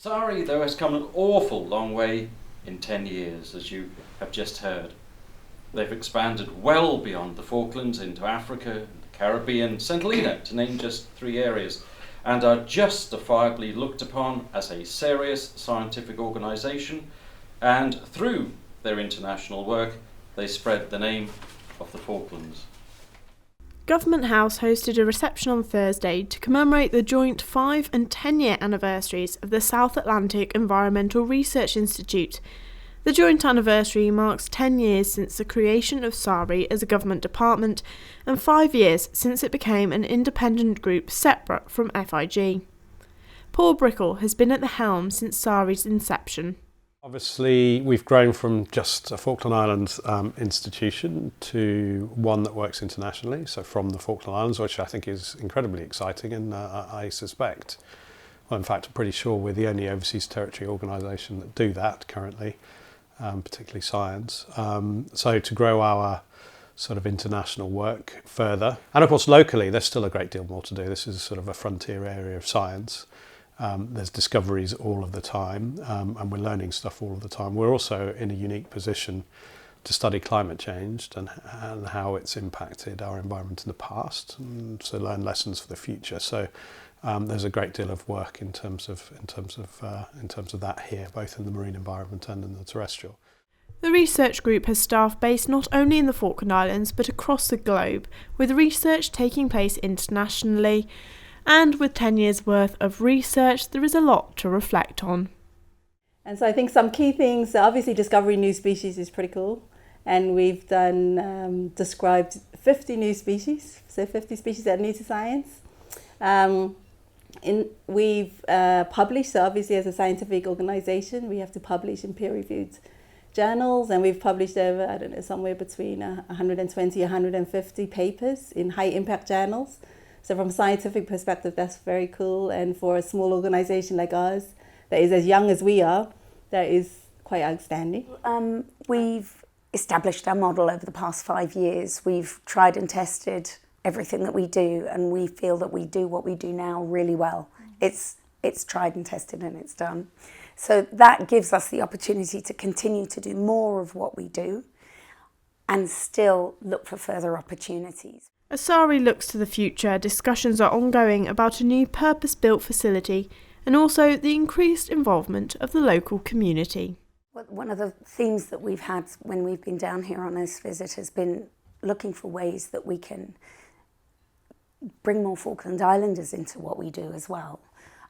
SAERI, though, has come an awful long way in 10 years, as you have just heard. They've expanded well beyond the Falklands into Africa, the Caribbean, St. Helena, to name just 3 areas, and are justifiably looked upon as a serious scientific organisation, and through their international work, they spread the name of the Falklands. Government House hosted a reception on Thursday to commemorate the joint 5- and 10-year anniversaries of the South Atlantic Environmental Research Institute. The joint anniversary marks 10 years since the creation of SAERI as a government department and 5 years since it became an independent group separate from FIG. Paul Brickell has been at the helm since SAERI's inception. Obviously, we've grown from just a Falkland Islands institution to one that works internationally, so from the Falkland Islands, which I think is incredibly exciting, and I suspect, well, in fact, I'm pretty sure we're the only overseas territory organisation that do that currently, particularly science. So to grow our sort of international work further, and of course locally there's still a great deal more to do. This is sort of a frontier area of science. There's discoveries all of the time, and we're learning stuff all of the time. We're also in a unique position to study climate change and how it's impacted our environment in the past, and so learn lessons for the future. So there's a great deal of work in terms of that here, both in the marine environment and in the terrestrial. The research group has staff based not only in the Falkland Islands but across the globe, with research taking place internationally. And with 10 years' worth of research, there is a lot to reflect on. And so I think some key things, obviously discovering new species is pretty cool. And we've described 50 new species, so 50 species that are new to science. We've published, so obviously as a scientific organisation, we have to publish in peer-reviewed journals, and we've published over, somewhere between 120, 150 papers in high-impact journals. So from a scientific perspective, that's very cool. And for a small organisation like ours, that is as young as we are, that is quite outstanding. We've established our model over the past 5 years. We've tried and tested everything that we do, and we feel that we do what we do now really well. It's tried and tested and it's done. So that gives us the opportunity to continue to do more of what we do and still look for further opportunities. As SAERI looks to the future, discussions are ongoing about a new purpose-built facility and also the increased involvement of the local community. One of the themes that we've had when we've been down here on this visit has been looking for ways that we can bring more Falkland Islanders into what we do as well.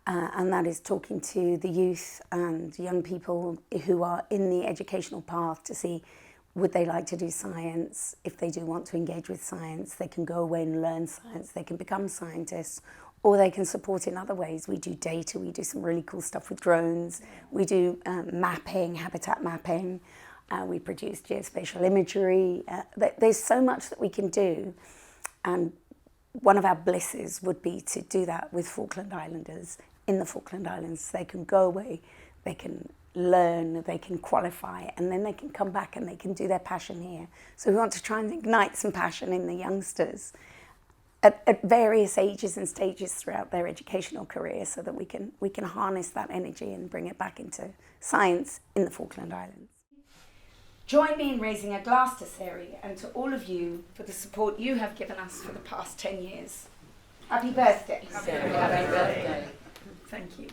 And that is talking to the youth and young people who are in the educational path to see would they like to do science. If they do want to engage with science, they can go away and learn science, they can become scientists, or they can support in other ways. We do data, we do some really cool stuff with drones, we do mapping, habitat mapping, we produce geospatial imagery. There's so much that we can do, and one of our blisses would be to do that with Falkland Islanders in the Falkland Islands. They can go away, they can learn, they can qualify, and then they can come back and they can do their passion here. So we want to try and ignite some passion in the youngsters at various ages and stages throughout their educational career, so that we can harness that energy and bring it back into science in the Falkland Islands. Join me in raising a glass to SAERI and to all of you for the support you have given us for the past 10 years. Happy birthday. Happy birthday. Thank you.